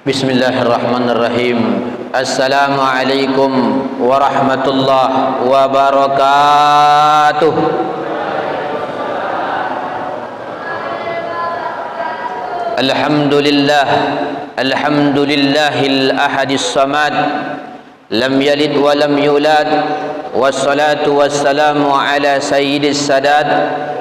Bismillahirrahmanirrahim. Assalamualaikum warahmatullahi wabarakatuh. Alhamdulillah, alhamdulillahil ahadis samad, lam yalid wa lam yulad, wassalatu wassalamu ala sayyidis sadat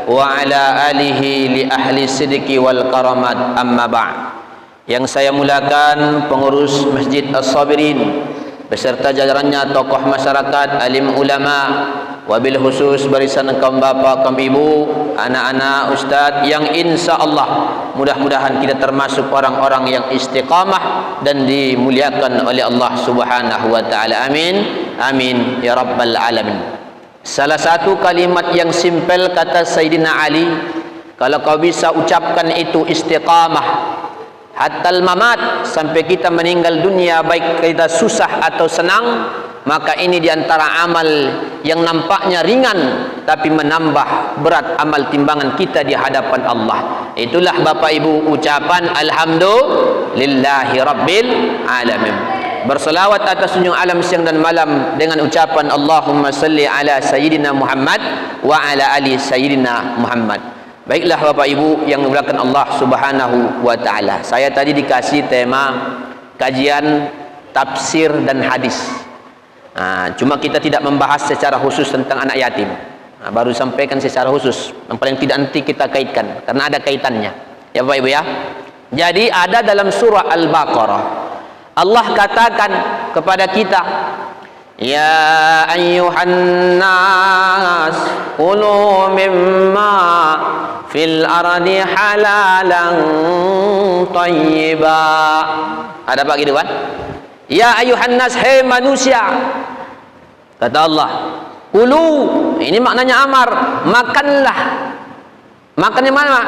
wa ala alihi li ahli sidqi wal karamat, amma ba'd. Yang saya mulakan pengurus Masjid As-Sabirin beserta jajarannya, tokoh masyarakat, alim ulama, wabil khusus barisan kaum bapa, kaum ibu, anak-anak, ustaz, yang insya Allah mudah-mudahan kita termasuk orang-orang yang istiqamah dan dimuliakan oleh Allah Subhanahu wa taala. Amin. Amin ya rabbal alamin. Salah satu kalimat yang simpel kata Sayyidina Ali, kalau kau bisa ucapkan itu istiqamah hatal mamat, sampai kita meninggal dunia, baik kita susah atau senang, maka ini diantara amal yang nampaknya ringan tapi menambah berat amal timbangan kita di hadapan Allah. Itulah Bapak Ibu ucapan alhamdulillahi rabbil alamin. Berselawat atas junjungan alam siang dan malam dengan ucapan Allahumma salli ala sayyidina Muhammad wa ala ali sayyidina Muhammad. Baiklah Bapak Ibu yang dimuliakan Allah Subhanahu wa taala. Saya tadi dikasih tema kajian tafsir dan hadis. Cuma kita tidak membahas secara khusus tentang anak yatim. Baru sampaikan secara khusus. Yang paling tidak nanti kita kaitkan karena ada kaitannya. Ya Bapak Ibu ya. Jadi ada dalam surah Al-Baqarah Allah katakan kepada kita, ya ayyuhan nas kulu mimma fil ardi halalan thayyiba. Ada apa gitu kan? Ya ayyuhan nas, hai manusia, kata Allah, kulu, ini maknanya amar, makanlah. Makannya mana?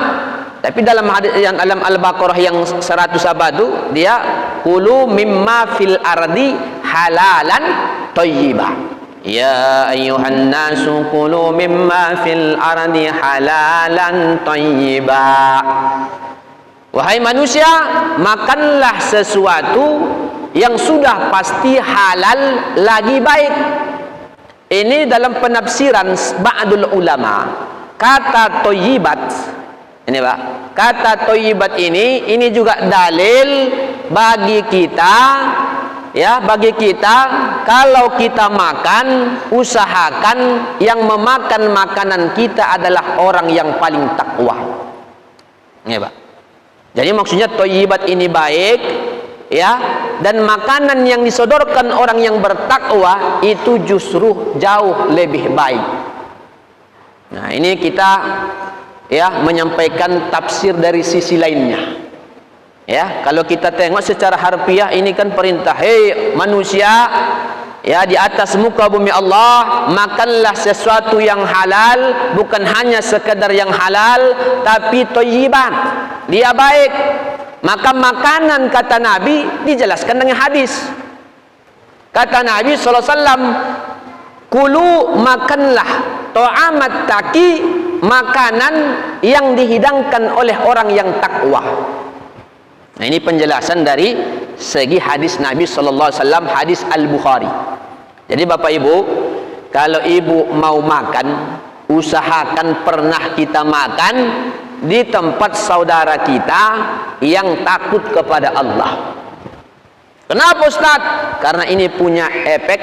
Tapi dalam hadis yang dalam Al-Baqarah yang 100 apa itu, dia kulu mimma fil ardi halalan thayyiba. Ya ayyuhan nasu kulu mimma fil ardi halalan thayyiba. Wahai manusia, makanlah sesuatu yang sudah pasti halal lagi baik. Ini dalam penafsiran ba'dul ulama, kata thayyibat ini Pak, kata thayyibat ini juga dalil bagi kita, ya, bagi kita kalau kita makan, usahakan yang memakan makanan kita adalah orang yang paling takwa. Ini Pak. Jadi maksudnya thayyibat ini baik, ya, dan makanan yang disodorkan orang yang bertakwa itu justru jauh lebih baik. Nah, ini kita ya menyampaikan tafsir dari sisi lainnya. Ya, kalau kita tengok secara harfiah ini kan perintah, hei manusia, ya, di atas muka bumi Allah, makanlah sesuatu yang halal, bukan hanya sekedar yang halal tapi thayyiban, dia baik. Maka makanan, kata Nabi, dijelaskan dengan hadis. Kata Nabi SAW, kulu, makanlah, ta'amat taqi, makanan yang dihidangkan oleh orang yang takwa. Nah, ini penjelasan dari segi hadis Nabi SAW, hadis Al-Bukhari. Jadi Bapak Ibu, kalau ibu mau makan, usahakan pernah kita makan di tempat saudara kita yang takut kepada Allah. Kenapa Ustaz? Karena ini punya efek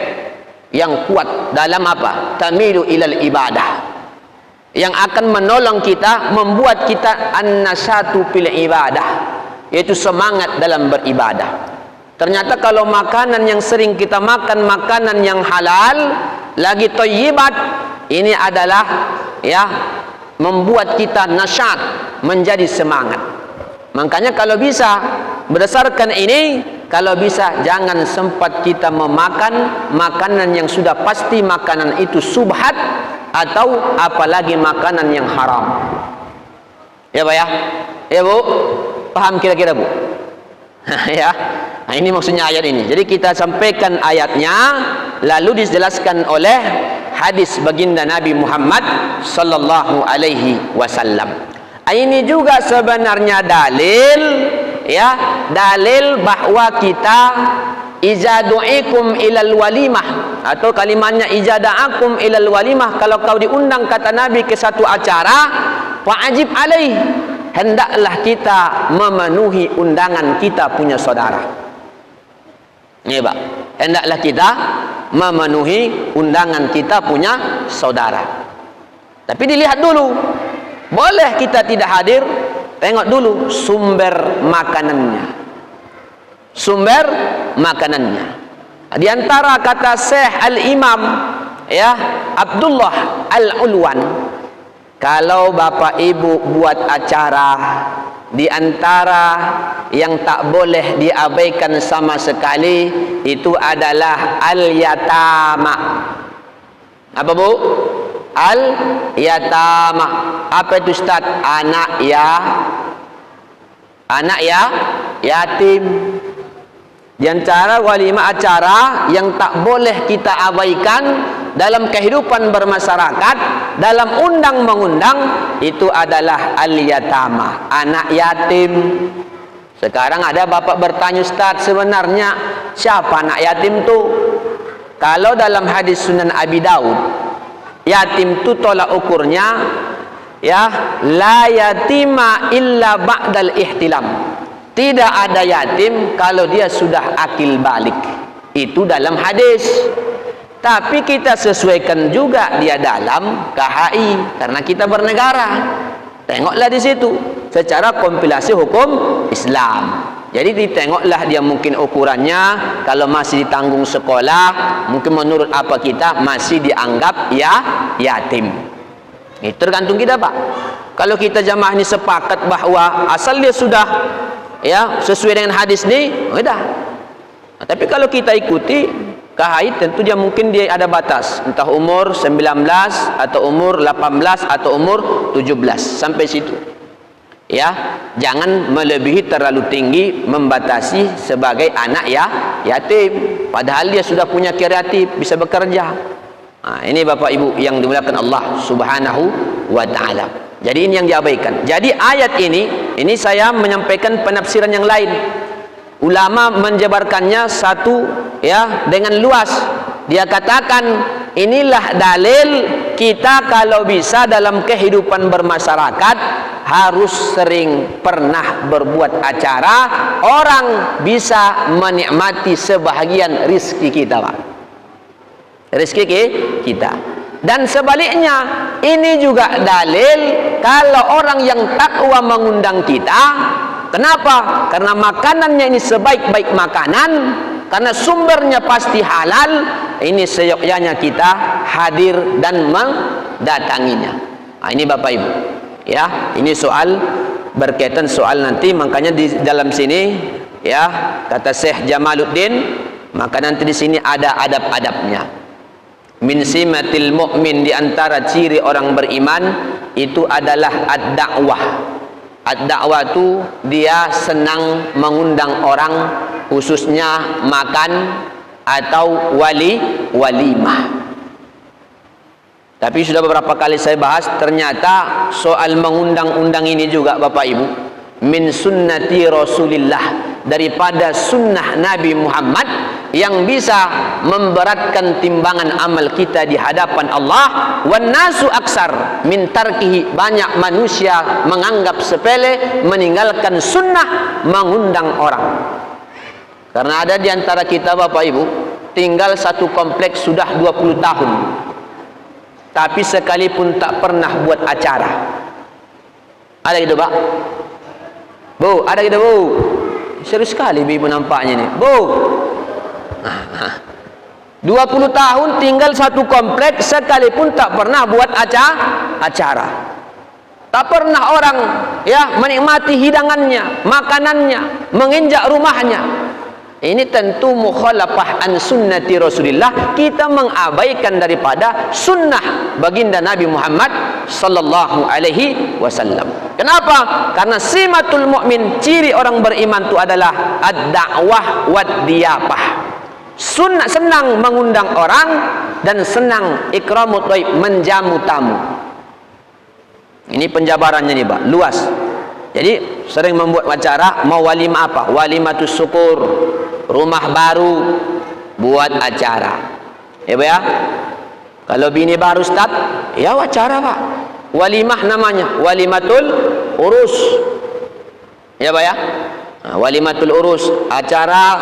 yang kuat dalam apa? Tamilu ilal ibadah, yang akan menolong kita, membuat kita an-nasyatu fil ibadah, yaitu semangat dalam beribadah. Ternyata kalau makanan yang sering kita makan, makanan yang halal lagi thayyibat, ini adalah ya membuat kita nasyat, menjadi semangat. Makanya kalau bisa, berdasarkan ini, kalau bisa jangan sempat kita memakan makanan yang sudah pasti makanan itu subhat, atau apalagi makanan yang haram. Ya Pak ya? Ya Bu? Paham kira-kira Bu? Ya. Nah, ini maksudnya ayat ini. Jadi kita sampaikan ayatnya, lalu dijelaskan oleh hadis baginda Nabi Muhammad sallallahu alaihi wasallam. Ini juga sebenarnya dalil ya dalil bahwa kita iza du'ikum ilal walimah, atau kalimatnya iza da'akum ilal walimah, kalau kau diundang kata Nabi ke satu acara, fa'ajib alaih, hendaklah kita memenuhi undangan kita punya saudara. Ini Pak, hendaklah kita memenuhi undangan kita punya saudara. Tapi dilihat dulu, boleh kita tidak hadir, tengok dulu sumber makanannya. Sumber makanannya. Di antara kata Syekh Al-Imam ya Abdullah Al-Ulwan, kalau bapak ibu buat acara, di antara yang tak boleh diabaikan sama sekali itu adalah al-yatama. Apa Bu? Al-yatama. Apa itu Ustaz? Anak yatim. Di antara walimah acara yang tak boleh kita abaikan dalam kehidupan bermasyarakat, dalam undang mengundang, itu adalah al-yatama, anak yatim. Sekarang ada bapak bertanya, Ustaz, sebenarnya siapa anak yatim tu? Kalau dalam hadis Sunan Abi Daud, yatim tu tolak ukurnya ya la yatima illa ba'dal ihtilam. Tidak ada yatim kalau dia sudah akil balik. Itu dalam hadis. Tapi kita sesuaikan juga dia dalam KHI, karena kita bernegara. Tengoklah di situ secara kompilasi hukum Islam. Jadi ditengoklah dia, mungkin ukurannya kalau masih ditanggung sekolah, mungkin menurut apa kita masih dianggap yatim. Itu tergantung kita Pak. Kalau kita jamaah ini sepakat bahwa asal dia sudah ya sesuai dengan hadis ni, sudah. Tapi kalau kita ikuti KHI, tentu dia mungkin dia ada batas, entah umur 19 atau umur 18 atau umur 17, sampai situ. Ya, jangan melebihi terlalu tinggi, membatasi sebagai anak yatim, padahal dia sudah punya kreatif, bisa bekerja. Nah, ini Bapak Ibu yang dimuliakan Allah Subhanahu wa taala. Jadi ini yang diabaikan. Jadi ayat ini saya menyampaikan penafsiran yang lain. Ulama menjabarkannya satu ya dengan luas. Dia katakan inilah dalil kita kalau bisa dalam kehidupan bermasyarakat harus sering pernah berbuat acara, orang bisa menikmati sebahagian rizki kita Pak. Rizki kita. Dan sebaliknya, ini juga dalil kalau orang yang takwa mengundang kita. Kenapa? Karena makanannya ini sebaik-baik makanan, karena sumbernya pasti halal. Ini seyogyanya kita hadir dan mendatanginya. Nah, ini Bapak Ibu. Ya, ini soal berkaitan soal nanti, makanya di dalam sini ya kata Syekh Jamaluddin, maka nanti di sini ada adab-adabnya. Min simatil mu'min, di antara ciri orang beriman itu adalah ad-da'wah. Ad-da'wah itu dia senang mengundang orang, khususnya makan atau walimah. Tapi sudah beberapa kali saya bahas, ternyata soal mengundang-undang ini juga Bapak Ibu min sunnati Rasulillah, daripada sunnah Nabi Muhammad yang bisa memberatkan timbangan amal kita di hadapan Allah. Wan nasu aksar min tarkihi, banyak manusia menganggap sepele, meninggalkan sunnah mengundang orang. Karena ada di antara kita Bapak Ibu tinggal satu kompleks sudah 20 tahun, tapi sekalipun tak pernah buat acara. Ada gitu Pak? Bu, ada gitu Bu? Serius sekali ibu nampaknya nih Bu. 20 tahun tinggal satu kompleks, sekalipun tak pernah buat acara. Tak pernah orang ya menikmati hidangannya, makanannya, menginjak rumahnya. Ini tentu mukhalafah an sunnati Rasulillah. Kita mengabaikan daripada sunnah baginda Nabi Muhammad sallallahu alaihi wasallam. Kenapa? Karena simatul mukmin, ciri orang beriman itu adalah ad-da'wah wad diyafah. Sunnah, senang mengundang orang dan senang ikramut dhaif, menjamu tamu. Ini penjabarannya nih Pak, luas. Jadi sering membuat acara, mau walimah apa? Walimatus syukur, rumah baru, buat acara. Ya, Pak ya? Kalau bini baru start, ya acara, Pak. Walimah namanya, walimatul urus. Ya, Pak ya? Nah, walimatul urus, acara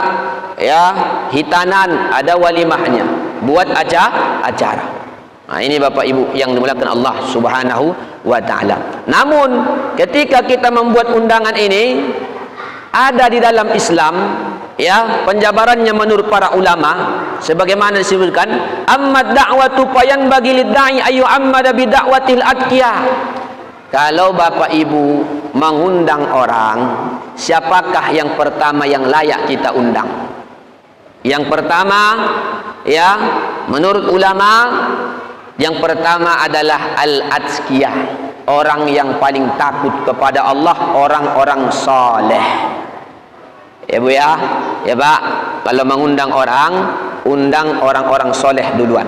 ya, hitanan, ada walimahnya. Buat acara. Nah, ini Bapak Ibu yang dimuliakan Allah Subhanahu wa taala. Namun ketika kita membuat undangan ini, ada di dalam Islam ya, penjabarannya menurut para ulama sebagaimana disebutkan, ammad da'watu fayan bagi lidda'i ayu ammada bi da'watil atqiya. Kalau Bapak Ibu mengundang orang, siapakah yang pertama yang layak kita undang? Yang pertama ya, menurut ulama, yang pertama adalah al-atqiyah, orang yang paling takut kepada Allah, orang-orang saleh. Ya Bu ya, ya Pak, kalau mengundang orang, undang orang-orang soleh duluan.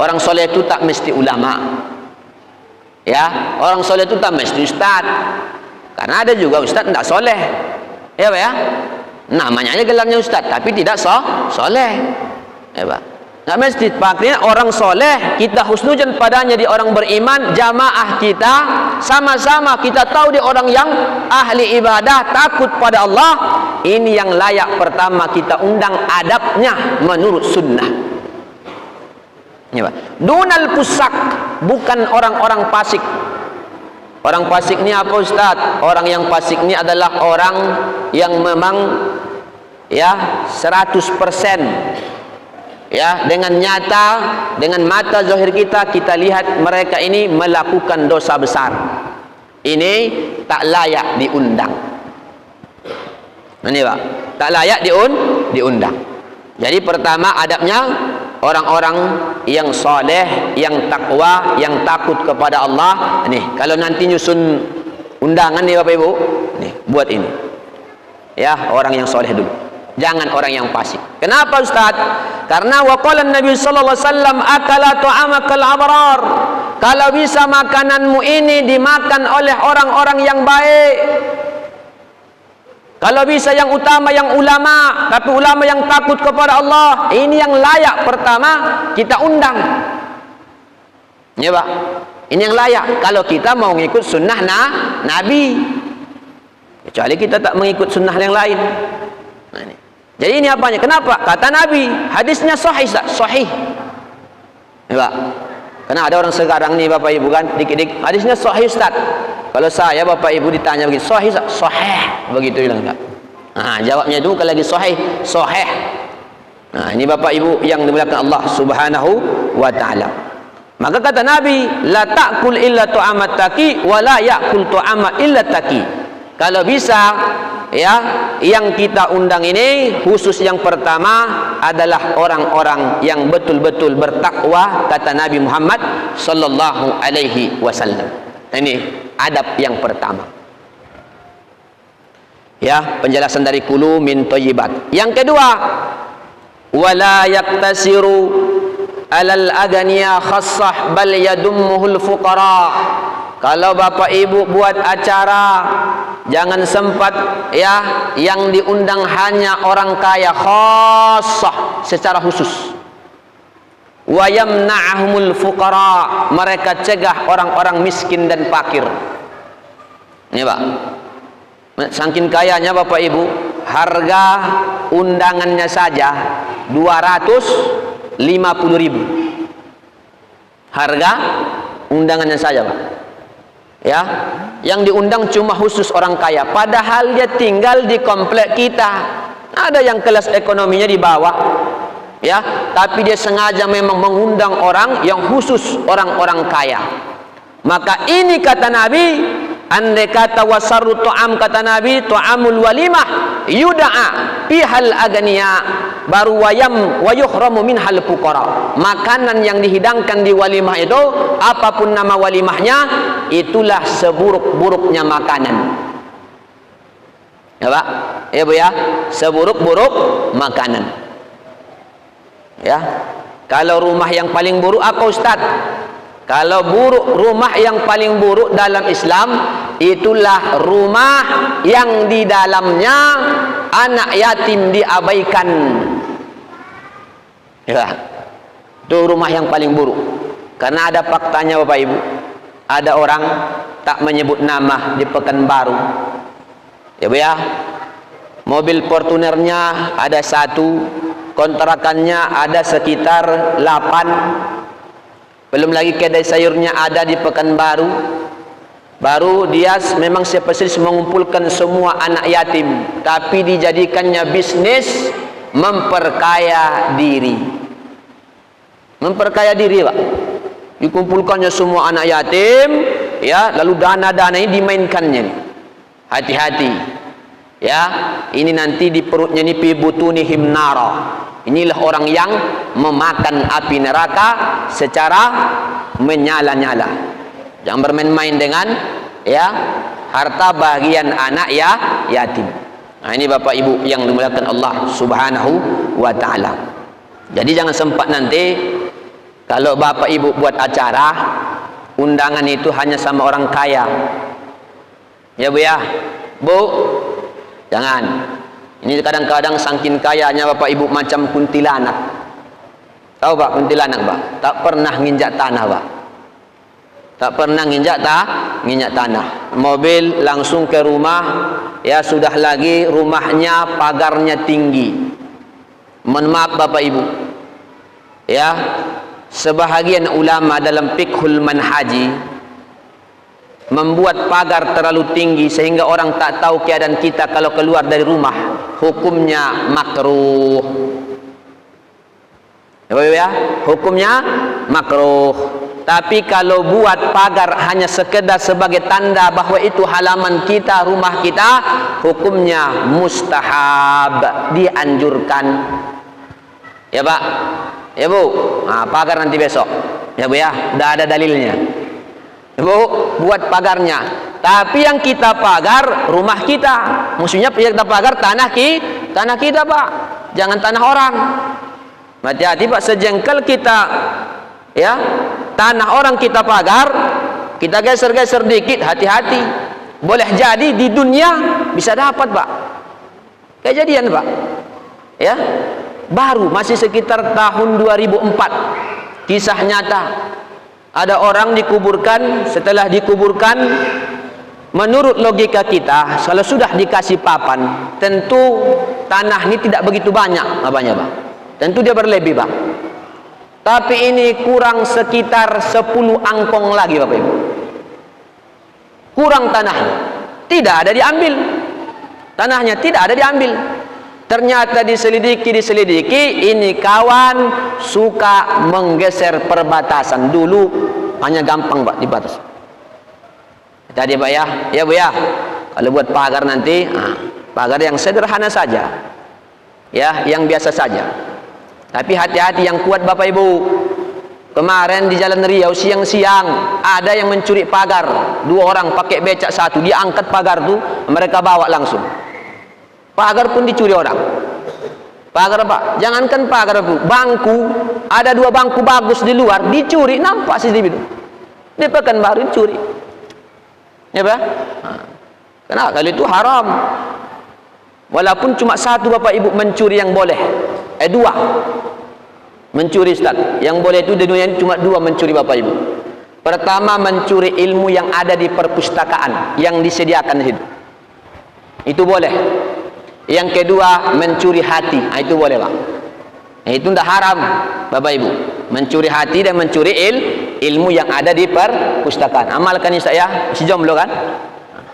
Orang soleh itu tak mesti ulama, ya. Orang soleh itu tak mesti ustad, karena ada juga ustad tidak soleh, ya Pak ya. Namanya gelarnya ustad, tapi tidak soleh, ya Pak. Nggak mesti. Makanya orang soleh kita husnudzon padanya, di orang beriman, jamaah kita sama-sama kita tahu dia orang yang ahli ibadah, takut pada Allah. Ini yang layak pertama kita undang, adabnya menurut sunnah. Ya, Pak. Dunal pusak, bukan orang-orang fasik. Orang fasik ini apa Ustaz? Orang yang fasik ini adalah orang yang memang ya 100% ya, dengan nyata, dengan mata zahir kita lihat mereka ini melakukan dosa besar. Ini tak layak diundang. Ini Pak, tak layak diundang. Jadi pertama adabnya orang-orang yang soleh, yang takwa, yang takut kepada Allah. Nih, kalau nanti nyusun undangan nih Bapak Ibu, nih buat ini. Ya, orang yang soleh dulu. Jangan orang yang fasik. Kenapa Ustaz? Karena waqala Nabi sallallahu alaihi wasallam akala ta'amakal abrar. Kalau bisa makananmu ini dimakan oleh orang-orang yang baik. Kalau bisa yang utama yang ulama, tapi ulama yang takut kepada Allah, ini yang layak pertama kita undang. Ya Pak, ini yang layak kalau kita mau mengikut sunnah Nabi. Kecuali kita tak mengikut sunnah yang lain. Nah, ini. Jadi ini apanya? Kenapa? Kata Nabi, hadisnya sahih, sahih. Ya Pak. Karena ada orang sekarang nih Bapak Ibu kan, dikit-dikit hadisnya sahih Ustaz. Kalau saya Bapak Ibu ditanya begitu, sahih Ustaz? Sahih. Begitu bilang Ustaz. Nah, jawabnya itu kalau lagi sahih, sahih. Nah, ini Bapak Ibu yang dimuliakan Allah Subhanahu wa taala. Maka kata Nabi, la ta'kul illa tu'amat taqi wa la ya'kul tu'ama illa taqi. Kalau bisa ya, yang kita undang ini khusus yang pertama adalah orang-orang yang betul-betul bertakwa, kata Nabi Muhammad sallallahu alaihi wasallam. Ini adab yang pertama. Ya, penjelasan dari kulu min thayyibat. Yang kedua, wala yaktasiru alal aghniya khassah bal yadummuhul fuqara. Kalau Bapak Ibu buat acara, jangan sempat ya yang diundang hanya orang kaya, khassah, secara khusus. Wa yamna'ahumul fuqara, mereka cegah orang-orang miskin dan fakir. Ini Pak, saking kayanya Bapak Ibu, harga undangannya saja 250.000. Harga undangannya saja Pak. Ya, yang diundang cuma khusus orang kaya, padahal dia tinggal di komplek kita. Ada yang kelas ekonominya di bawah, ya, tapi dia sengaja memang mengundang orang yang khusus orang-orang kaya. Maka ini kata Nabi, andai kata wasarru tu'am, kata Nabi, tu'amul walimah yuda'a pihal agniya baru wa yuhramu minhal fuqara. Makanan yang dihidangkan di walimah itu, apapun nama walimahnya, itulah seburuk-buruknya makanan. Ya Pak, ya Bu ya, seburuk-buruk makanan. Ya, kalau rumah yang paling buruk apa Ustaz? Kalau buruk, rumah yang paling buruk dalam Islam itulah rumah yang di dalamnya anak yatim diabaikan. Ya, itu rumah yang paling buruk. Karena ada faktanya Bapak Ibu, ada orang tak menyebut nama di Pekanbaru, ya Bu ya, mobil Fortunernya ada 1, kontrakannya ada sekitar 8, belum lagi kedai sayurnya ada di Pekanbaru. Baru dia memang spesialis mengumpulkan semua anak yatim, tapi dijadikannya bisnis memperkaya diri. Memperkaya diri, Pak. Dikumpulkannya semua anak yatim, ya, lalu dana-dana ini dimainkannya. Hati-hati. Ya, ini nanti di perutnya ini fi butunihim nara. Inilah orang yang memakan api neraka secara menyala-nyala. Jangan bermain-main dengan ya harta bagian anak ya yatim. Nah, ini Bapak Ibu yang dimuliakan Allah Subhanahu wa taala. Jadi jangan sempat nanti kalau Bapak Ibu buat acara undangan itu hanya sama orang kaya. Ya Bu ya. Bu, jangan. Ini kadang-kadang saking kayanya Bapak Ibu macam kuntilanak. Tahu Pak kuntilanak, Pak? Tak pernah nginjak tanah, Pak. Tak pernah nginjak tanah. Mobil langsung ke rumah, ya sudah lagi rumahnya pagarnya tinggi. Mohon maaf Bapak Ibu. Ya, sebahagian ulama dalam fiqhul manhaji membuat pagar terlalu tinggi sehingga orang tak tahu keadaan kita kalau keluar dari rumah, hukumnya makruh. Ya, hukumnya makruh. Tapi kalau buat pagar hanya sekedar sebagai tanda bahwa itu halaman kita, rumah kita, hukumnya mustahab, dianjurkan. Ya Pak, ya Bu, nah, pagar nanti besok. Ya Bu ya, udah ada dalilnya. Ya Bu, buat pagarnya. Tapi yang kita pagar rumah kita, maksudnya kita pagar tanah kita Pak, jangan tanah orang. Hati-hati Pak, sejengkal kita ya tanah orang kita pagar, kita geser-geser dikit, hati-hati. Boleh jadi di dunia bisa dapat Pak kejadian Pak. Ya, baru masih sekitar tahun 2004, kisah nyata. Ada orang dikuburkan, setelah dikuburkan menurut logika kita kalau sudah dikasih papan tentu tanah ini tidak begitu banyak apanya Pak, tentu dia berlebih Pak. Tapi ini kurang sekitar 10 angkong lagi Bapak Ibu. Kurang tanahnya. Tidak ada diambil. Tanahnya tidak ada diambil. Ternyata diselidiki, ini kawan suka menggeser perbatasan. Dulu hanya gampang Pak di batas. Tadi Pak ya, ya Bu ya. Kalau buat pagar nanti, pagar yang sederhana saja. Ya, yang biasa saja. Tapi hati-hati yang kuat Bapak Ibu. Kemarin di Jalan Riau siang-siang ada yang mencuri pagar. 2 orang pakai becak 1, dia angkat pagar tuh, mereka bawa langsung. Pagar pun dicuri orang. Pagar Pak, jangankan pagar Bu, bangku, ada 2 bangku bagus di luar dicuri, nampak CCTV itu. Di Pekanbaru dicuri. Ya Pak? Kenapa? Kalau itu haram. Walaupun cuma 1 Bapak Ibu mencuri yang boleh. 2 mencuri Ustaz. Yang boleh itu di dunia ini cuma 2 mencuri Bapak Ibu. Pertama, mencuri ilmu yang ada di perpustakaan yang disediakan di situ. Itu boleh. Yang kedua, mencuri hati. Itu boleh Pak. Itu tidak haram Bapak Ibu. Mencuri hati dan mencuri ilmu yang ada di perpustakaan. Amalkan ini saya, si jomblo kan?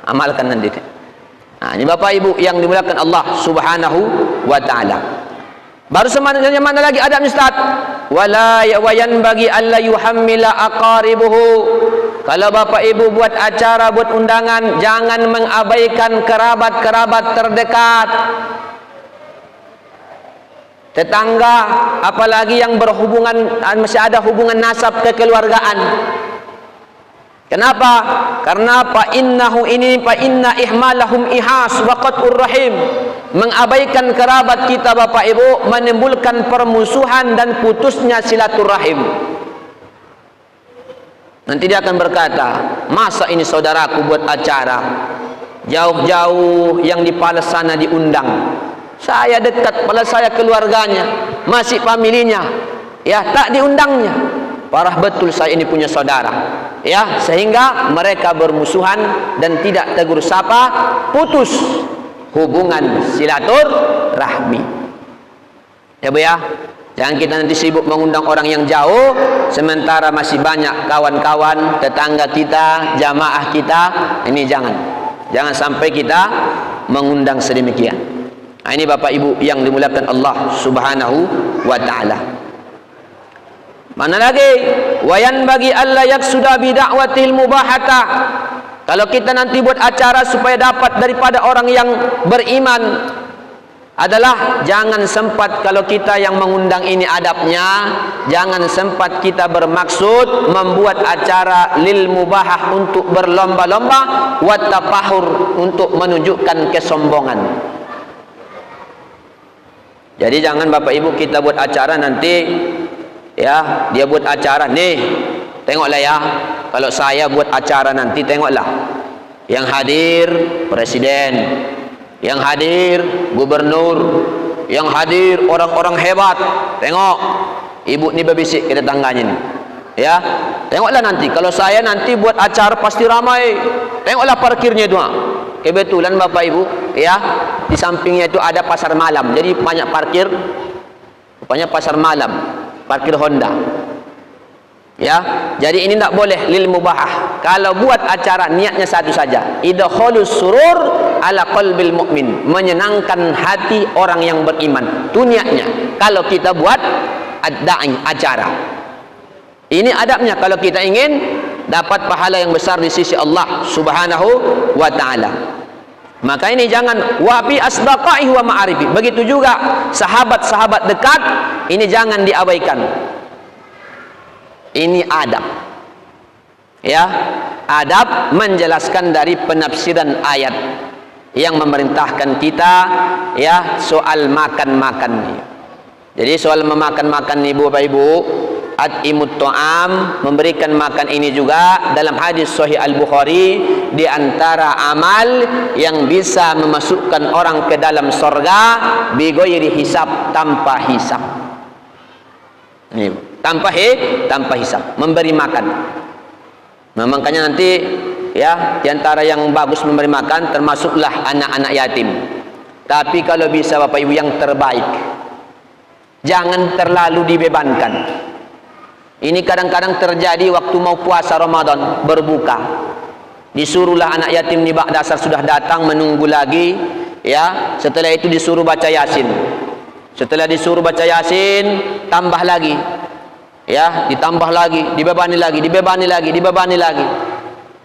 Amalkan nanti. Nah, ini Bapak Ibu yang dimuliakan Allah Subhanahu wa taala. Baru semananya mana lagi adab Ustaz? Wala yawayan bagi alla yuhammila aqaribuhu. Kalau Bapak Ibu buat acara, buat undangan, jangan mengabaikan kerabat-kerabat terdekat. Tetangga, apalagi yang berhubungan, masih ada hubungan nasab kekeluargaan. Kenapa? Karena fa inna ihmalahum ihas wa qat'ur rahim. Mengabaikan kerabat kita Bapak Ibu menimbulkan permusuhan dan putusnya silaturahim. Nanti dia akan berkata, masa ini saudaraku buat acara jauh-jauh yang di Pales sana diundang, saya dekat, pada saya keluarganya, masih familinya, ya tak diundangnya. Parah betul saya ini punya saudara, ya, sehingga mereka bermusuhan dan tidak tegur sapa, putus hubungan silaturahmi. Ya Bu ya, jangan kita nanti sibuk mengundang orang yang jauh, sementara masih banyak kawan-kawan, tetangga kita, jamaah kita. Ini jangan sampai kita mengundang sedemikian. Nah, ini Bapak Ibu yang dimuliakan Allah Subhanahu wa taala. Mana lagi? Wayan bagi Allah yaksuda bi da'watil mubahata. Kalau kita nanti buat acara supaya dapat daripada orang yang beriman, adalah jangan sempat kalau kita yang mengundang ini adabnya, jangan sempat kita bermaksud membuat acara lil mubahah untuk berlomba-lomba, wa tafahur untuk menunjukkan kesombongan. Jadi jangan Bapak Ibu kita buat acara nanti, ya, dia buat acara nih, tengoklah ya, kalau saya buat acara nanti tengoklah yang hadir presiden, yang hadir gubernur, yang hadir orang-orang hebat. Tengok ibu ni berbisik ke tetangganya ni, ya, tengoklah nanti kalau saya nanti buat acara pasti ramai. Tengoklah parkirnya itu. Kebetulan Bapak Ibu, ya, di sampingnya itu ada pasar malam, jadi banyak parkir, rupanya pasar malam, parkir Honda, ya. Jadi ini tak boleh lil mubahah. Kalau buat acara niatnya satu saja, idkhalus surur ala qalbil mu'min, menyenangkan hati orang yang beriman. Itu niatnya kalau kita buat acara. Ini adabnya kalau kita ingin dapat pahala yang besar di sisi Allah Subhanahu wa taala. Maka ini jangan wa bi asdaqaihi wa ma'arifi. Begitu juga sahabat-sahabat dekat, ini jangan diabaikan. Ini adab, ya, adab menjelaskan dari penafsiran ayat yang memerintahkan kita, ya, soal makan-makan. Jadi soal memakan-makan ibu bapak ibu, at'imut ta'am, memberikan makan ini juga dalam hadis sahih Al-Bukhari, di antara amal yang bisa memasukkan orang ke dalam surga bi ghairi hisab, tanpa hisab. Ini tanpa hisab, memberi makan. Nah, makanya nanti, ya, di antara yang bagus memberi makan termasuklah anak-anak yatim. Tapi kalau bisa Bapak Ibu yang terbaik, jangan terlalu dibebankan. Ini kadang-kadang terjadi waktu mau puasa Ramadan, berbuka, disuruhlah anak yatim ni bak dasar sudah datang menunggu lagi, ya, setelah itu disuruh baca Yasin. Setelah disuruh baca Yasin, tambah lagi, ya, ditambah lagi, dibebani lagi,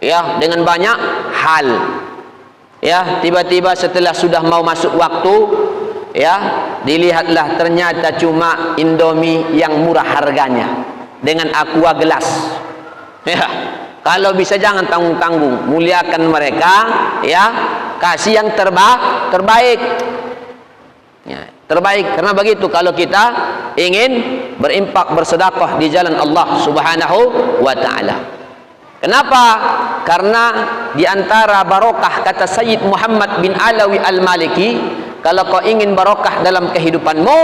ya, dengan banyak hal, ya. Tiba-tiba setelah sudah mau masuk waktu, ya, dilihatlah ternyata cuma Indomie yang murah harganya dengan aqua gelas, ya. Kalau bisa jangan tanggung-tanggung, muliakan mereka, ya, kasih yang terbaik, ya, terbaik. Karena begitu kalau kita ingin berimpak, bersedekah di jalan Allah Subhanahu wa taala. Kenapa? Karena di antara barokah, kata Sayyid Muhammad bin Alawi Al-Maliki, kalau kau ingin barokah dalam kehidupanmu,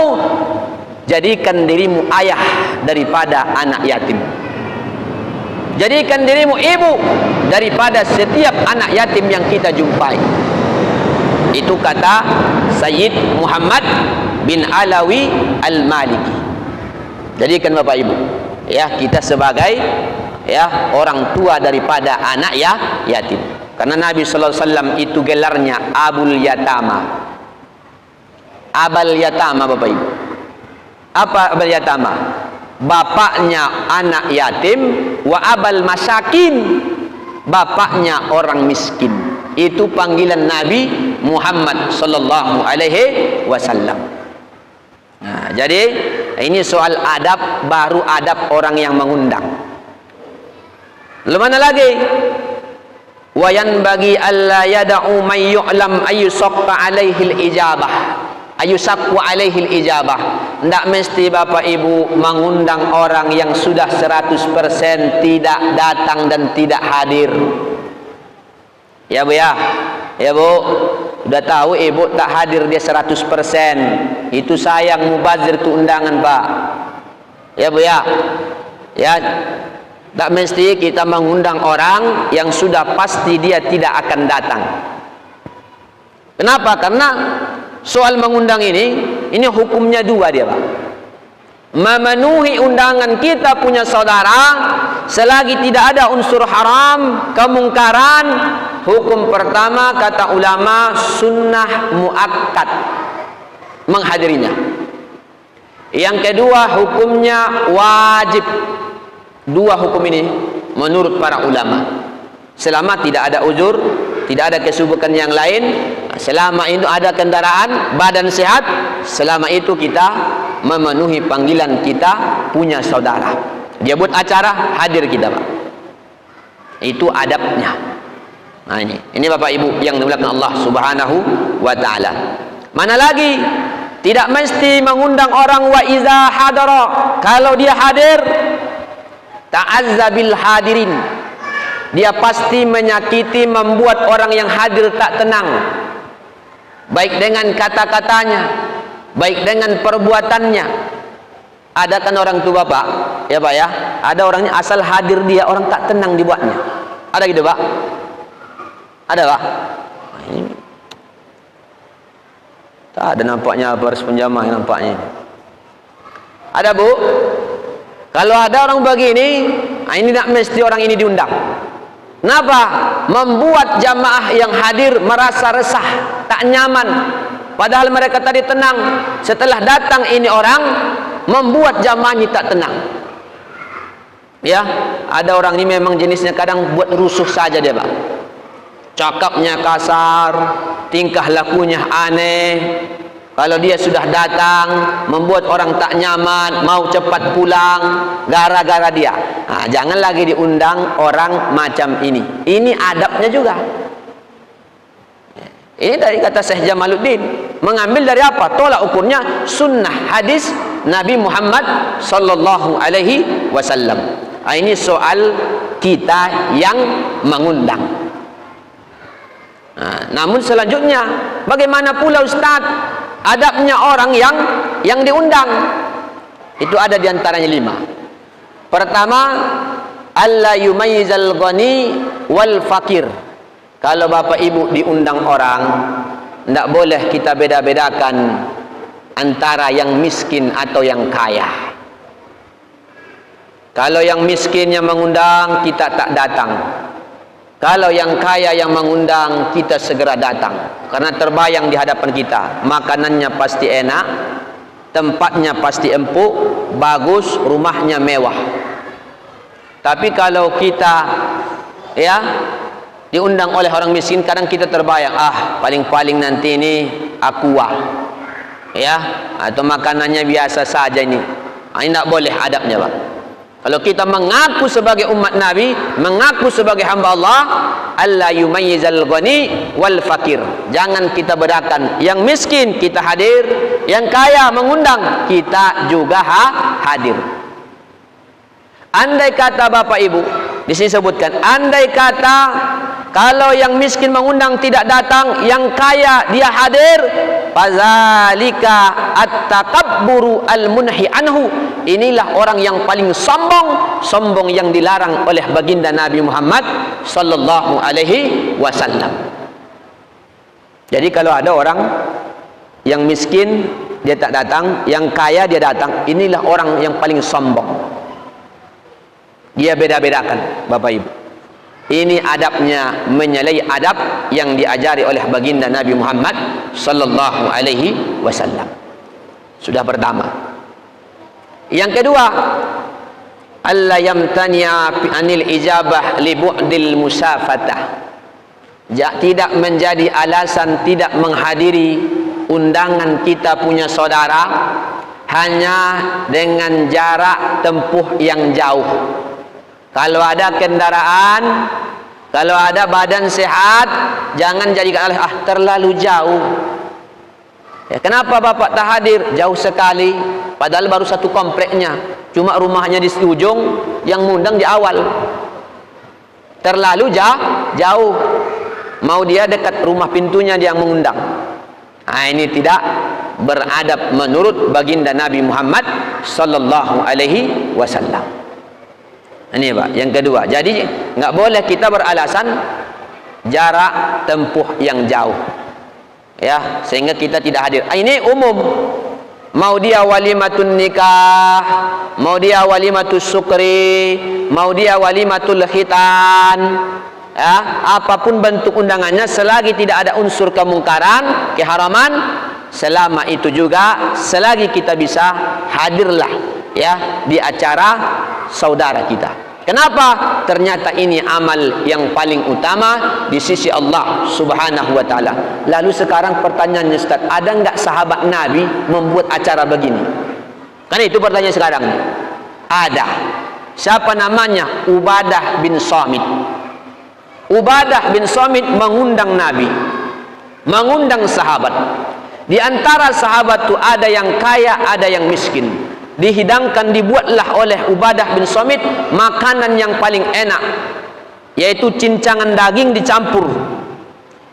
jadikan dirimu ayah daripada anak yatim. Jadikan dirimu ibu daripada setiap anak yatim yang kita jumpai. Itu kata Sayyid Muhammad bin Alawi Al-Maliki. Jadikan Bapak Ibu, ya, kita sebagai, ya, orang tua daripada anak, ya, yatim. Karena Nabi sallallahu alaihi wasallam itu gelarnya Abul Yatama. Abul Yatama Bapak Ibu. Apa abal yatama? Bapaknya anak yatim, wa abal masakin, bapaknya orang miskin. Itu panggilan Nabi Muhammad sallallahu alaihi wasallam. Nah, jadi ini soal adab, baru adab orang yang mengundang. Lalu mana lagi? Wa yanbaghi alla yad'u may yu'lam ayyusaqqa alaihi al-ijabah. ayusakku alaihil ijabah. Tidak mesti Bapak Ibu mengundang orang yang sudah 100% tidak datang dan tidak hadir. Ya Bu ya. Ya Bu, udah tahu Ibu tak hadir dia 100%. Itu sayang mubazir itu undangan Pak. Ya Bu ya. Ya, tak mesti kita mengundang orang yang sudah pasti dia tidak akan datang. Kenapa? Karena soal mengundang ini hukumnya dua dia Pak. Memenuhi undangan kita punya saudara selagi tidak ada unsur haram, kemungkaran. Hukum pertama kata ulama sunnah muakkad menghadirinya. Yang kedua hukumnya wajib. Dua hukum ini menurut para ulama. Selama tidak ada uzur, tidak ada kesibukan yang lain, selama itu ada kendaraan, badan sehat, selama itu kita memenuhi panggilan kita punya saudara. Dia buat acara, hadir kita Pak. Itu adabnya. Nah ini Bapak Ibu yang dimuliakan Allah Subhanahu wa taala. Mana lagi? Tidak mesti mengundang orang wa iza hadara. Kalau dia hadir, ta'azzabil hadirin. Dia pasti menyakiti, membuat orang yang hadir tak tenang. Baik dengan kata-katanya, baik dengan perbuatannya. Ada kan orang itu Bapak, ya Pak ya. Ada orangnya asal hadir dia orang tak tenang dibuatnya. Ada gitu Pak? Ada Pak? Ini tak ada nampaknya baris penjamah nampaknya. Ada Bu? Kalau ada orang begini, ini tak mesti orang ini diundang. Kenapa? Membuat jamaah yang hadir merasa resah, tak nyaman. Padahal mereka tadi tenang. Setelah datang ini orang, membuat jamaah ini tak tenang. Ya, ada orang ini memang jenisnya kadang buat rusuh saja dia Pak. Cakapnya kasar, tingkah lakunya aneh. Kalau dia sudah datang, membuat orang tak nyaman, mau cepat pulang, gara-gara dia. Nah, jangan lagi diundang orang macam ini. Ini adabnya juga. Ini dari kata Syekh Jamaluddin. Mengambil dari apa? Tolak ukurnya sunnah hadis Nabi Muhammad sallallahu alaihi wasallam. Nah, ini soal kita yang mengundang. Nah, namun selanjutnya, bagaimana pula Ustaz adabnya orang yang diundang? Itu ada diantaranya 5. Pertama, alla yumayyizal ghani wal fakir. Kalau Bapak Ibu diundang orang, tidak boleh kita beda-bedakan antara yang miskin atau yang kaya. Kalau yang miskin yang mengundang, kita tak datang. Kalau yang kaya yang mengundang, kita segera datang. Karena terbayang di hadapan kita, makanannya pasti enak, tempatnya pasti empuk, bagus, rumahnya mewah. Tapi kalau kita ya diundang oleh orang miskin, kadang kita terbayang, paling-paling nanti ini aqua, ya, atau makanannya biasa saja ini. Ini tidak boleh adabnya Pak. Kalau kita mengaku sebagai umat Nabi, mengaku sebagai hamba Allah, alla yumayyizal ghani wal fakir. Jangan kita bedakan, yang miskin kita hadir, yang kaya mengundang kita juga hadir. Andai kata Bapak Ibu, di sini sebutkan, andai kata kalau yang miskin mengundang tidak datang, yang kaya dia hadir, fazalika at-takabburu al-munhi anhu. Inilah orang yang paling sombong yang dilarang oleh baginda Nabi Muhammad sallallahu alaihi wasallam. Jadi kalau ada orang yang miskin dia tak datang, yang kaya dia datang, inilah orang yang paling sombong. Dia beda-bedakan Bapak Ibu. Ini adabnya menyalahi adab yang diajari oleh baginda Nabi Muhammad sallallahu alaihi wasallam. Sudah pertama. Yang kedua, alla yamtani'a anil ijabah li bu'dil musafatah. Tidak menjadi alasan tidak menghadiri undangan kita punya saudara hanya dengan jarak tempuh yang jauh. Kalau ada kendaraan, kalau ada badan sehat, jangan jadikan terlalu jauh. Ya, kenapa bapak tak hadir? Jauh sekali, padahal baru satu kompleknya, cuma rumahnya di ujung, yang ngundang di awal. Terlalu jauh, mau dia dekat rumah pintunya dia yang mengundang. Nah, ini tidak beradab menurut baginda Nabi Muhammad sallallahu alaihi wasallam. Ini Pak, yang kedua. Jadi nggak boleh kita beralasan jarak tempuh yang jauh, ya, sehingga kita tidak hadir. Ini umum. Mau dia walimatun nikah, mau dia walimatus sukri, mau dia walimatul khitan, ya, apapun bentuk undangannya, selagi tidak ada unsur kemungkaran, keharaman, selama itu juga selagi kita bisa hadirlah, ya, di acara saudara kita. Kenapa? Ternyata ini amal yang paling utama di sisi Allah Subhanahu wa ta'ala. Lalu sekarang pertanyaannya, Ustaz, ada enggak sahabat Nabi membuat acara begini? Kan itu pertanyaan sekarang. Ada. Siapa namanya? Ubadah bin Samit. Ubadah bin Samit mengundang Nabi, mengundang sahabat. Di antara sahabat itu ada yang kaya, ada yang miskin. Dihidangkan, dibuatlah oleh Ubadah bin Samit makanan yang paling enak, yaitu cincangan daging dicampur.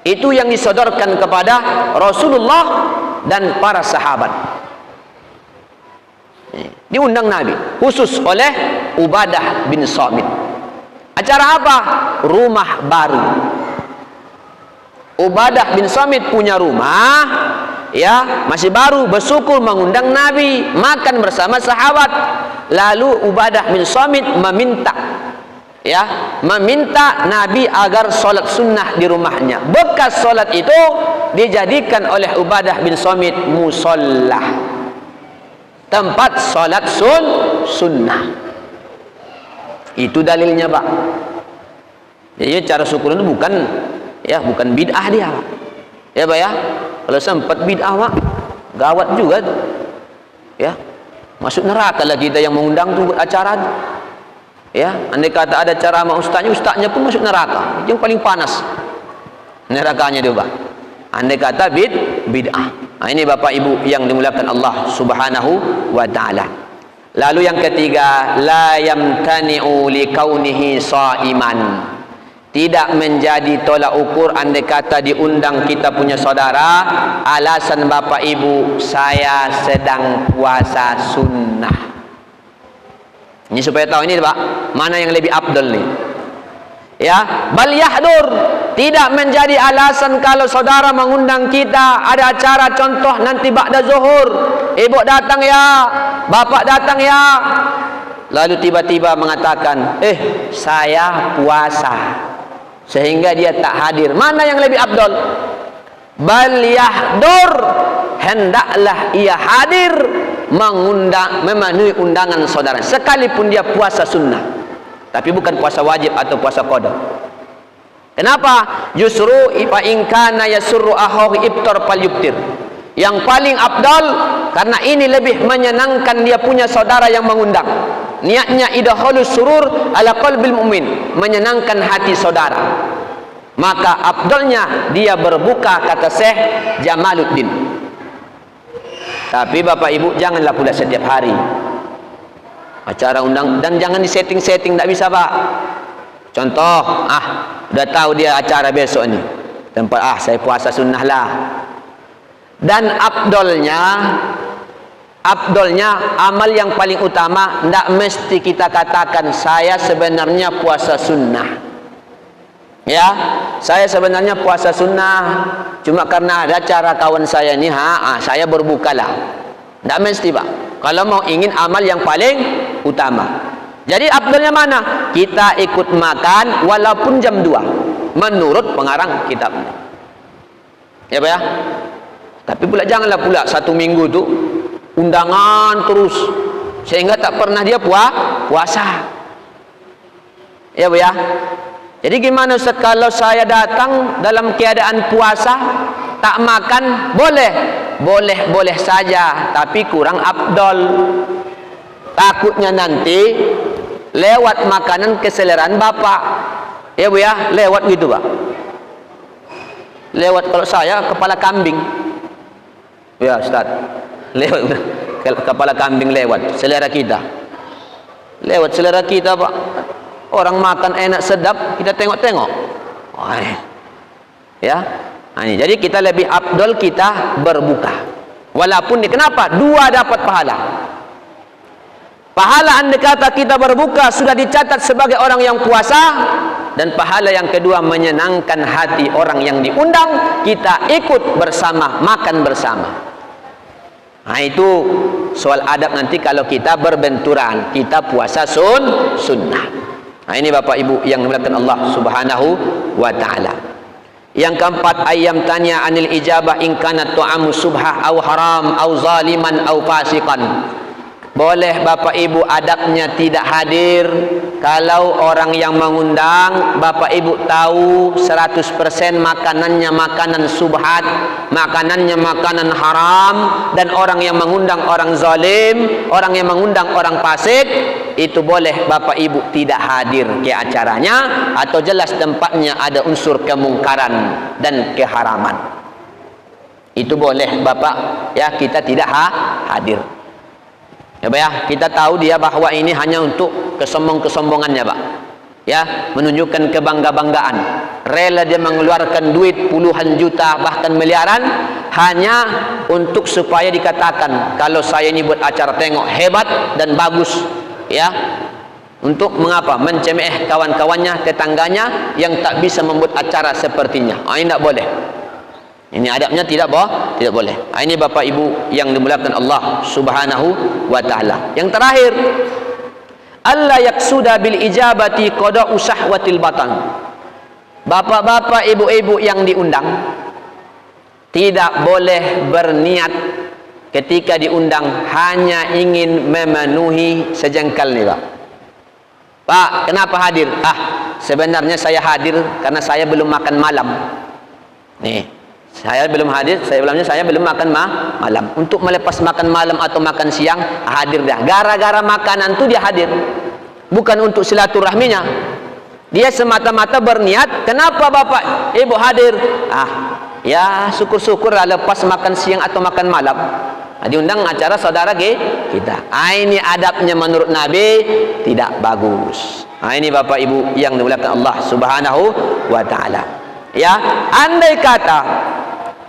Itu yang disodorkan kepada Rasulullah dan para sahabat. Diundang Nabi khusus oleh Ubadah bin Samit. Acara apa? Rumah baru. Ubadah bin Samit punya rumah, ya, masih baru, bersyukur mengundang Nabi makan bersama sahabat. Lalu Ubadah bin Samit meminta, ya, meminta Nabi agar sholat sunnah di rumahnya. Bekas sholat itu dijadikan oleh Ubadah bin Samit musolla, tempat sholat sunnah. Itu dalilnya, Pak. Jadi cara syukur itu bukan, ya, bukan bid'ah dia, Pak. Ya, Pak, ya. Kalau sempat bid'ah, Pak, gawat juga, ya, masuk neraka lah kita yang mengundang tuh acara, ya. Andai kata ada cara sama ustaznya pun masuk neraka. Itu yang paling panas nerakanya itu, Pak. Andai kata bid'ah. Nah, ini Bapak Ibu yang dimuliakan Allah Subhanahu wa ta'ala. Lalu yang ketiga, la yamtani'u li kaunihi sha'iman. Tidak menjadi tolak ukur andai kata diundang kita punya saudara, alasan Bapak Ibu, saya sedang puasa sunnah. Ini supaya tahu ini, Pak, mana yang lebih afdal nih. Ya, bal yahdur, tidak menjadi alasan kalau saudara mengundang kita ada acara, contoh nanti ba'da zuhur, ibu datang ya, bapak datang ya, lalu tiba-tiba mengatakan, saya puasa, sehingga dia tak hadir. Mana yang lebih afdal? Bal yahdur, hendaklah ia hadir, mengundang, memenuhi undangan saudara, sekalipun dia puasa sunnah, tapi bukan puasa wajib atau puasa qada. Kenapa? Justru fa in kana yasurru ahahu iftar falyuftir. Yang paling afdal, karena ini lebih menyenangkan dia punya saudara yang mengundang. Niatnya idhalus surur ala qalbil mu'min, menyenangkan hati saudara. Maka afdalnya dia berbuka, kata Syekh Jamaluddin. Tapi Bapak Ibu janganlah pula setiap hari acara undang, dan jangan disetting-setting, tidak bisa, Pak. Contoh, udah tahu dia acara besok ini, tempat saya puasa sunnah lah. Dan afdolnya amal yang paling utama, tidak mesti kita katakan saya sebenarnya puasa sunnah, ya, saya sebenarnya puasa sunnah, cuma karena ada acara kawan saya ini, saya berbukalah. Tidak mesti, Pak, kalau mau ingin amal yang paling utama. Jadi afdolnya mana? Kita ikut makan walaupun jam 2 menurut pengarang kitab, ya, Pak, ya. Tapi pula janganlah pula satu minggu tu undangan terus sehingga tak pernah dia puasa, ya, Bu, ya. Jadi gimana, Ustaz, kalau saya datang dalam keadaan puasa tak makan? Boleh saja, tapi kurang afdol. Takutnya nanti lewat makanan keseleraan Bapak, ya, Bu, ya, lewat gitu, Pak. Lewat, kalau saya kepala kambing, Ya Ustaz, lewat kepala kambing lewat selera kita. Lewat selera kita, Pak. Orang makan enak sedap, kita tengok-tengok. Ya. Nah, ini. Jadi kita lebih afdal kita berbuka. Walaupun kenapa? Dua dapat pahala. Pahala andai kata kita berbuka sudah dicatat sebagai orang yang puasa, dan pahala yang kedua menyenangkan hati orang yang diundang, kita ikut bersama, makan bersama. Nah, itu soal adab nanti kalau kita berbenturan, kita puasa sunnah. Nah, ini Bapak Ibu yang dimuliakan Allah Subhanahu wa taala. Yang keempat, ayam tanya anil ijabah in kana tu'amu subhah au haram au zaliman au fasiqan. Boleh Bapak Ibu adabnya tidak hadir kalau orang yang mengundang Bapak Ibu tahu 100% makanannya makanan subhat, makanannya makanan haram, dan orang yang mengundang orang zalim, orang yang mengundang orang fasik, itu boleh Bapak Ibu tidak hadir ke acaranya, atau jelas tempatnya ada unsur kemungkaran dan keharaman. Itu boleh Bapak, ya, kita tidak hadir. Ya, Pak, ya, kita tahu dia bahwa ini hanya untuk kesombongannya, Pak. Ya, menunjukkan kebangga-banggaan. Rela dia mengeluarkan duit puluhan juta bahkan miliaran hanya untuk supaya dikatakan kalau saya ini buat acara tengok hebat dan bagus, ya. Untuk mengapa? Mencemeh kawan-kawannya, tetangganya yang tak bisa membuat acara sepertinya. Ini tidak boleh. Ini adabnya tidak boleh. Ini Bapak Ibu yang dimuliakan Allah Subhanahu wa taala. Yang terakhir, alla yaksuda bil ijabati qada'u syahwatil batan. Bapak-bapak, ibu-ibu yang diundang tidak boleh berniat ketika diundang hanya ingin memenuhi sejengkal nih, Pak. Pak, kenapa hadir? Sebenarnya saya hadir karena saya belum makan malam. Nih, saya belum hadir, saya belum makan malam. Untuk melepas makan malam atau makan siang, hadir dah. Gara-gara makanan tu dia hadir. Bukan untuk silaturahminya. Dia semata-mata berniat, kenapa Bapak Ibu hadir? Ya syukur-syukur lah lepas makan siang atau makan malam. Diundang acara saudara kita. Ini adabnya menurut Nabi tidak bagus. Ini Bapak Ibu yang dimuliakan Allah Subhanahu wa taala. Ya, andai kata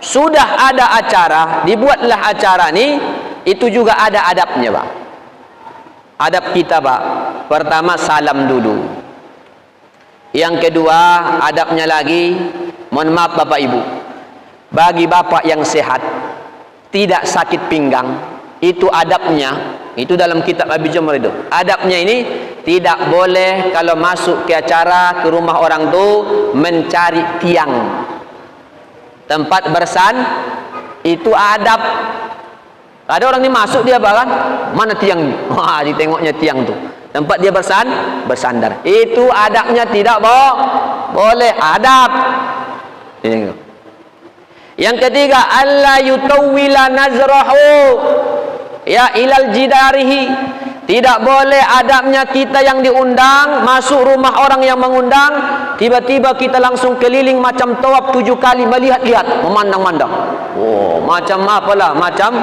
sudah ada acara, dibuatlah acara ni, itu juga ada adabnya, Pak. Adab kita, Pak. Pertama, salam dulu. Yang kedua, adabnya lagi, mohon maaf Bapak Ibu, bagi Bapak yang sehat, tidak sakit pinggang, itu adabnya, itu dalam kitab Abi Jamr itu. Adabnya ini tidak boleh kalau masuk ke acara, ke rumah orang tu mencari tiang. Tempat bersan itu adab. Ada orang ni masuk dia bahkan mana tiang ni? Ditengoknya tiang tu. Tempat dia bersandar. Itu adabnya tidak boleh. Adab. Yang ketiga, alla yutawwila nazrahu ya ilal jidarihi. Tidak boleh adabnya kita yang diundang masuk rumah orang yang mengundang, tiba-tiba kita langsung keliling macam tawaf 7 kali, melihat-lihat, memandang-mandang. Macam apalah, macam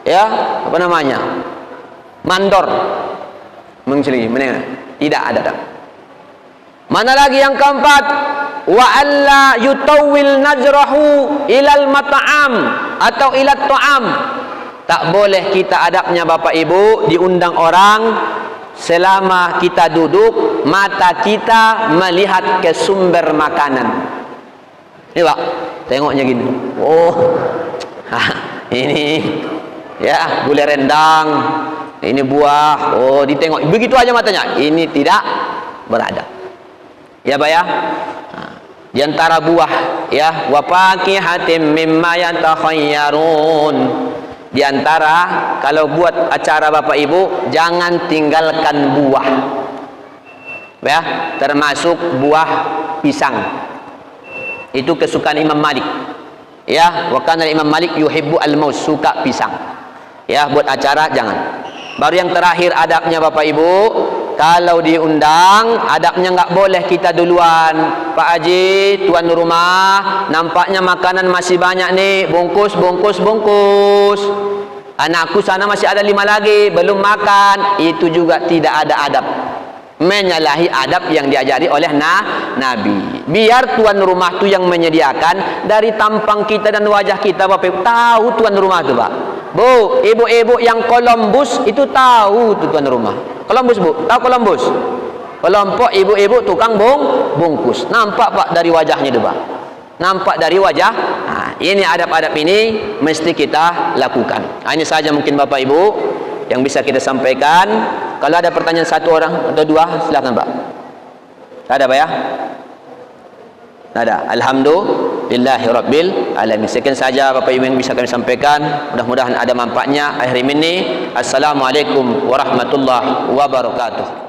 ya, apa namanya? Mandor. Menceli, tidak ada. Mana lagi yang keempat? Wa alla yutawwil najrahu ilal mat'am atau ilat ta'am. Tak boleh kita adabnya Bapak Ibu diundang orang, selama kita duduk mata kita melihat ke sumber makanan. Ini Pak, tengoknya gini. Ini ya gulai rendang, ini buah. Ditengok begitu aja matanya. Ini tidak beradab. Ya Pak ya. Di antara buah ya, wa faqihatin mimma yatakhayyarun. Di antara kalau buat acara Bapak Ibu jangan tinggalkan buah. Ya, termasuk buah pisang. Itu kesukaan Imam Malik. Ya, wa kana Imam Malik yuhibbu al-maus, suka pisang. Ya, buat acara jangan. Baru yang terakhir adabnya Bapak Ibu, kalau diundang, adabnya nggak boleh kita duluan. Pak Haji, tuan rumah, nampaknya makanan masih banyak nih, bungkus. Anakku sana masih ada 5 lagi, belum makan. Itu juga tidak ada adab, menyalahi adab yang diajari oleh Nabi. Biar tuan rumah tu yang menyediakan. Dari tampang kita dan wajah kita, Bapak Ibu, tahu tuan rumah tu, Pak. Bu, ibu-ibu yang Columbus itu tahu tu tuan rumah. Columbus, Bu, tahu Columbus? Kelompok ibu-ibu tukang bungkus. Nampak, Pak, dari wajahnya tu, Pak. Nampak dari wajah. Nah, ini adab-adab ini mesti kita lakukan. Ini saja mungkin Bapak Ibu yang bisa kita sampaikan. Kalau ada pertanyaan satu orang atau dua, silakan, Pak. Ada, Pak, ya? Ada. Alhamdulillahirabbil alamin. Sekian saja Bapak Ibu yang bisa kami sampaikan. Mudah-mudahan ada manfaatnya akhir ini. Assalamualaikum warahmatullahi wabarakatuh.